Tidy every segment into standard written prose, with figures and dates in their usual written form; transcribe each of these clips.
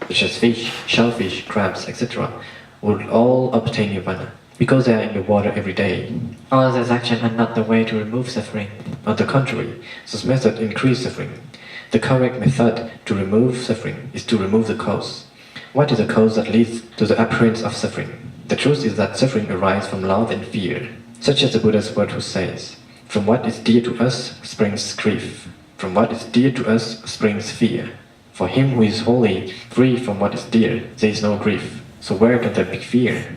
such as fish, shellfish, crabs, etc., would all obtain nirvana, because they are in the water every day. All these actions are not the way to remove suffering. On the contrary, such methods increase suffering. The correct method to remove suffering is to remove the cause. What is the cause that leads to the appearance of suffering? The truth is that suffering arises from love and fear, such as the Buddha's word who says, "From what is dear to us springs grief. From what is dear to us springs fear. For him who is wholly free from what is dear, there is no grief. So where can there be fear?"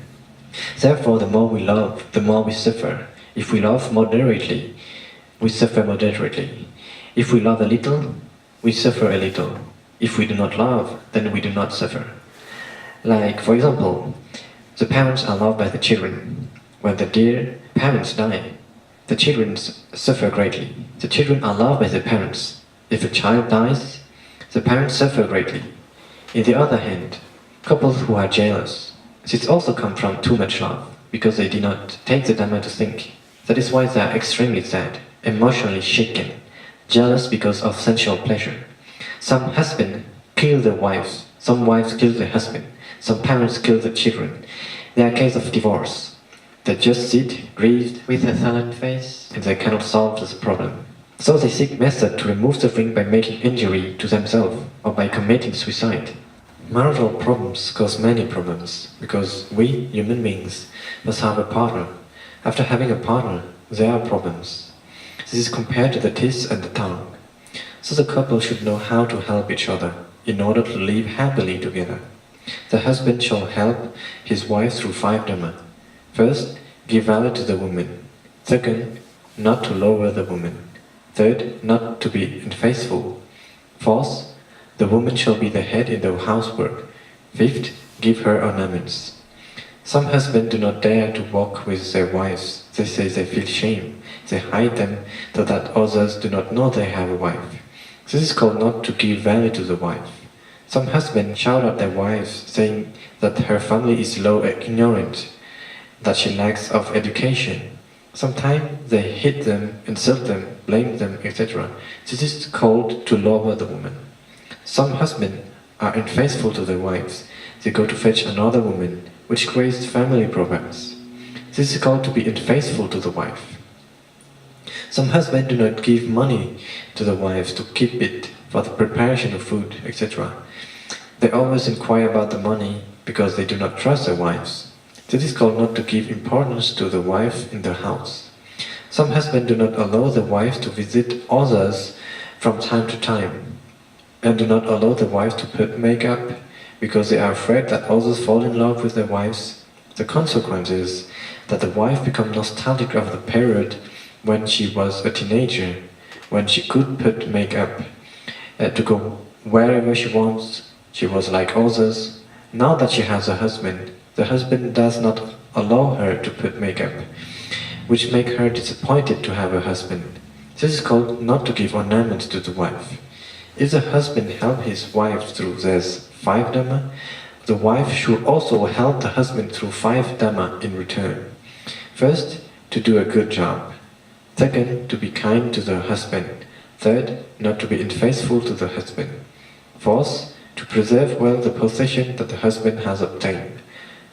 Therefore, the more we love, the more we suffer. If we love moderately, we suffer moderately. If we love a little, we suffer a little. If we do not love, then we do not suffer. Like, for example, the parents are loved by the children. When the dear parents die, the children suffer greatly. The children are loved by the parents. If a child dies, the parents suffer greatly. On the other hand, couples who are jealous, this also comes from too much love, because they did not take the Dhamma to think. That is why they are extremely sad, emotionally shaken, jealous because of sensual pleasure. Some husbands kill their wives, some wives kill their husband, some parents kill their children. They are cases of divorce. They just sit, grieved, with a sullen face, and they cannot solve this problem. So they seek method to remove suffering by making injury to themselves or by committing suicide. Marital problems cause many problems, because we, human beings, must have a partner. After having a partner, there are problems. This is compared to the teeth and the tongue. So the couple should know how to help each other in order to live happily together. The husband shall help his wife through 5 Dhamma. First, give value to the woman. Second, not to lower the woman. Third, not to be unfaithful. Fourth, the woman shall be the head in the housework. Fifth, give her ornaments. Some husbands do not dare to walk with their wives. They say they feel shame. They hide them so that others do not know they have a wife. This is called not to give value to the wife. Some husbands shout at their wives, saying that her family is low and ignorant, that she lacks of education. Sometimes they hit them, insult them, blame them, etc. This is called to lower the woman. Some husbands are unfaithful to their wives. They go to fetch another woman, which creates family problems. This is called to be unfaithful to the wife. Some husbands do not give money to the wives to keep it for the preparation of food, etc. They always inquire about the money because they do not trust their wives. This is called not to give importance to the wife in the house. Some husbands do not allow the wife to visit others from time to time, and do not allow the wife to put makeup because they are afraid that others fall in love with their wives. The consequence is that the wife becomes nostalgic of the period when she was a teenager, when she could put makeup to go wherever she wants. She was like others. Now that she has a husband, the husband does not allow her to put makeup, which makes her disappointed to have a husband. This is called not to give ornaments to the wife. If the husband helps his wife through these 5 Dhamma, the wife should also help the husband through 5 Dhamma in return. First, to do a good job. Second, to be kind to the husband. Third, not to be unfaithful to the husband. Fourth, to preserve well the possession that the husband has obtained.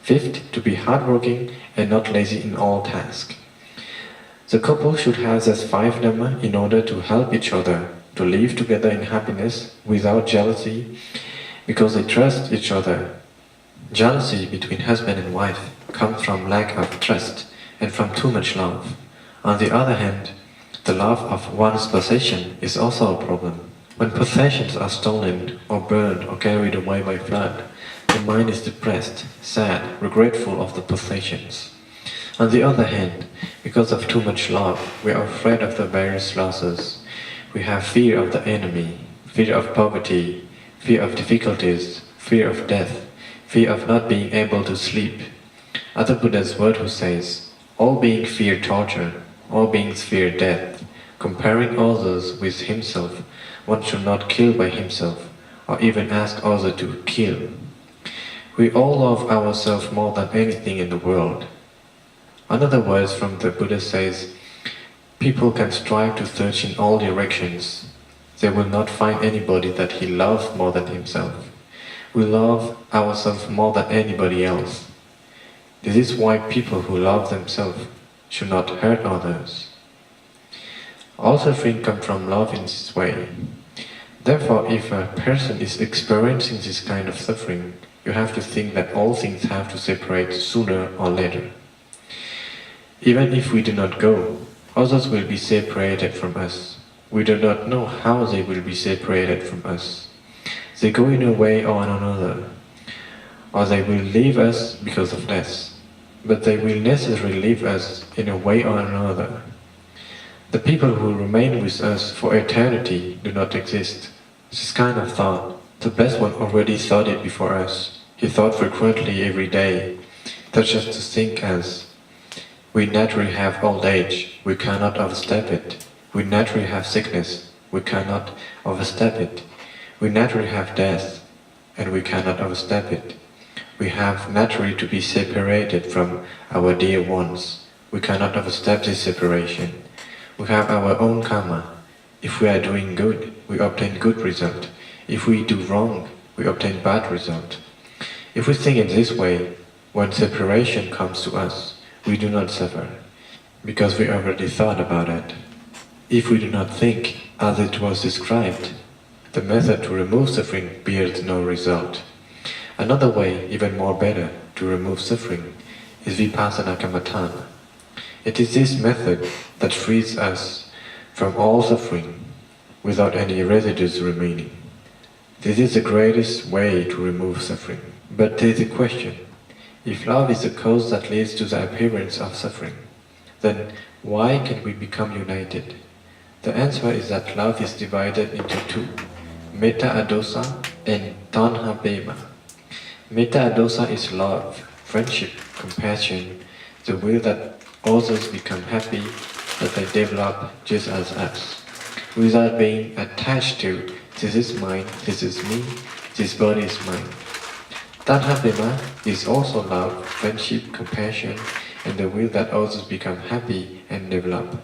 Fifth, to be hardworking and not lazy in all tasks. The couple should have these 5 Dhamma in order to help each other, to live together in happiness without jealousy, because they trust each other. Jealousy between husband and wife comes from lack of trust and from too much love. On the other hand, the love of one's possession is also a problem. When possessions are stolen or burned or carried away by flood, the mind is depressed, sad, regretful of the possessions. On the other hand, because of too much love, we are afraid of the various losses. We have fear of the enemy, fear of poverty, fear of difficulties, fear of death, fear of not being able to sleep. As the Buddha's word who says, all beings fear torture, all beings fear death. Comparing others with himself, one should not kill by himself, or even ask others to kill. We all love ourselves more than anything in the world. Another verse from the Buddha says, people can strive to search in all directions. They will not find anybody that he loves more than himself. We love ourselves more than anybody else. This is why people who love themselves should not hurt others. All suffering comes from love in this way. Therefore, if a person is experiencing this kind of suffering, you have to think that all things have to separate sooner or later. Even if we do not go, others will be separated from us. We do not know how they will be separated from us. They go in a way or another, or they will leave us because of less, but they will necessarily leave us in a way or another. The people who remain with us for eternity do not exist. This kind of thought, the Blessed One already thought it before us. He thought frequently every day, such as to think as, we naturally have old age, we cannot overstep it. We naturally have sickness, we cannot overstep it. We naturally have death, and we cannot overstep it. We have naturally to be separated from our dear ones. We cannot overstep this separation. We have our own karma. If we are doing good, we obtain good result. If we do wrong, we obtain bad result. If we think in this way, when separation comes to us, we do not suffer, because we already thought about it. If we do not think as it was described, the method to remove suffering bears no result. Another way, even more better, to remove suffering is vipassana kammatthana. It is this method that frees us from all suffering without any residues remaining. This is the greatest way to remove suffering. But there is a question. If love is the cause that leads to the appearance of suffering, then why can we become united? The answer is that love is divided into two, metta adosa and tanha bhema. Metta adosa is love, friendship, compassion, the will that others become happy, that they develop just as us, without being attached to this is mine, this is me, this body is mine. Tanha bhema is also love, friendship, compassion, and the will that others become happy and develop.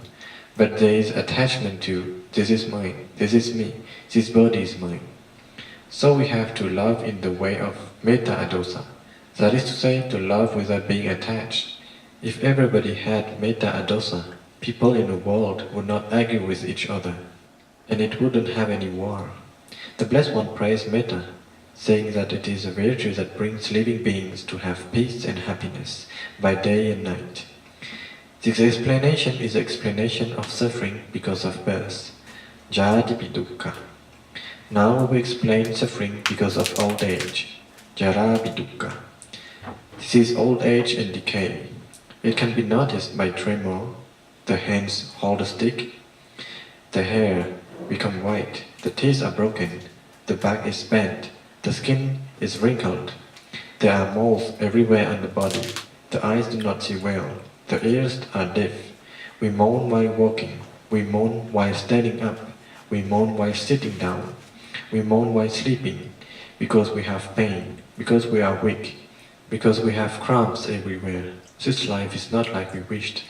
But there is attachment to this is mine, this is me, this body is mine. So we have to love in the way of metta adosa, that is to say, to love without being attached. If everybody had metta adosa, people in the world would not argue with each other, and it wouldn't have any war. The Blessed One praised metta, saying that it is a virtue that brings living beings to have peace and happiness by day and night. This explanation is the explanation of suffering because of birth, jatipi dukkha. Now we explain suffering because of old age, jarapi dukkha. This is old age and decay. It can be noticed by tremor, the hands hold a stick, the hair become white, the teeth are broken, the back is bent, the skin is wrinkled, there are moles everywhere on the body, the eyes do not see well, the ears are deaf. We moan while walking, we moan while standing up, we moan while sitting down, we moan while sleeping, because we have pain, because we are weak, because we have cramps everywhere. This life is not like we wished.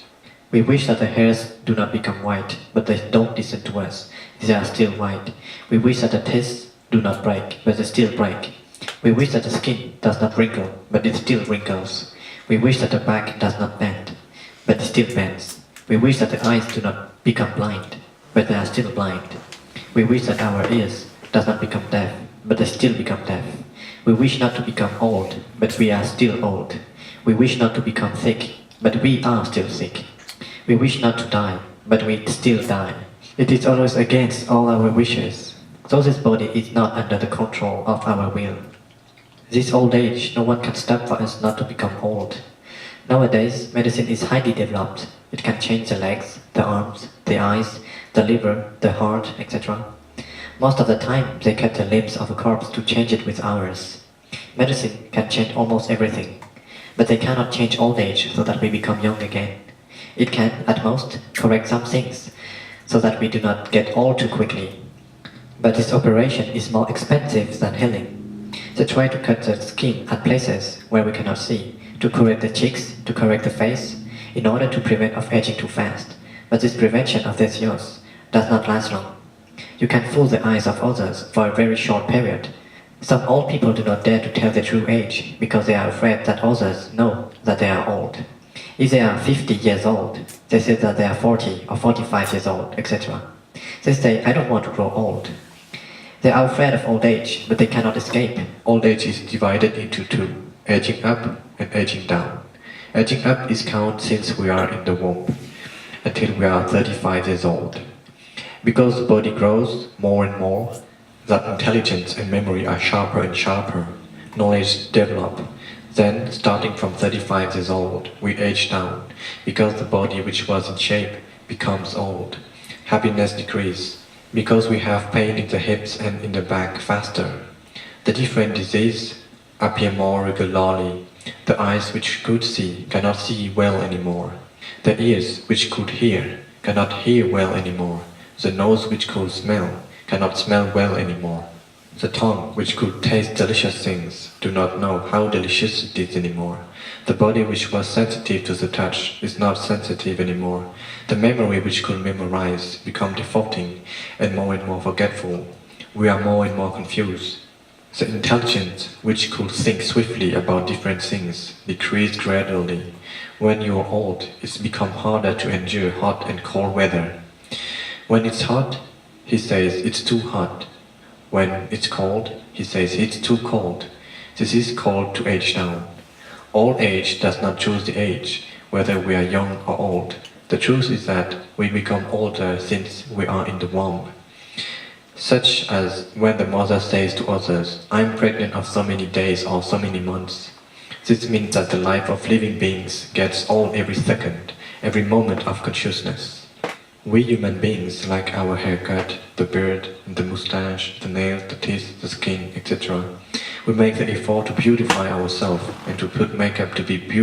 We wish that the hairs do not become white, but they don't listen to us. They are still white. We wish that the teeth do not break, but they still break. We wish that the skin does not wrinkle, but it still wrinkles. We wish that the back does not bend, but it still bends. We wish that the eyes do not become blind, but they are still blind. We wish that our ears does not become deaf, but they still become deaf. We wish not to become old, but we are still old. We wish not to become sick, but we are still sick. We wish not to die, but we still die. It is always against all our wishes. So this body is not under the control of our will. This old age, no one can stop for us not to become old. Nowadays, medicine is highly developed. It can change the legs, the arms, the eyes, the liver, the heart, etc. Most of the time, they cut the limbs of a corpse to change it with ours. Medicine can change almost everything, but they cannot change old age so that we become young again. It can, at most, correct some things, so that we do not get old too quickly. But this operation is more expensive than healing. They try to cut the skin at places where we cannot see, to correct the cheeks, to correct the face, in order to prevent of aging too fast. But this prevention of this use does not last long. You can fool the eyes of others for a very short period, Some old people do not dare to tell their true age because they are afraid that others know that they are old. If they are 50 years old, they say that they are 40 or 45 years old, etc. They say, I don't want to grow old. They are afraid of old age, but they cannot escape. Old age is divided into two, aging up and aging down. Aging up is counted since we are in the womb, until we are 35 years old. Because the body grows more and more, that intelligence and memory are sharper and sharper, knowledge develop. Then, starting from 35 years old, we age down, because the body which was in shape becomes old. Happiness decreases, because we have pain in the hips and in the back faster. The different diseases appear more regularly. The eyes which could see cannot see well anymore. The ears which could hear cannot hear well anymore. The nose which could smell cannot smell well anymore. The tongue which could taste delicious things do not know how delicious it is anymore. The body which was sensitive to the touch is not sensitive anymore. The memory which could memorize become defaulting and more forgetful. We are more and more confused. The intelligence which could think swiftly about different things decreased gradually. When you are old, it's become harder to endure hot and cold weather. When it's hot, he says it's too hot. When it's cold, he says it's too cold. This is called to age down. Old age does not choose the age, whether we are young or old. The truth is that we become older since we are in the womb. Such as when the mother says to others, I'm pregnant of so many days or so many months. This means that the life of living beings gets old every second, every moment of consciousness. We human beings like our haircut, the beard, the mustache, the nails, the teeth, the skin, etc. We make the effort to beautify ourselves and to put makeup to be beautiful.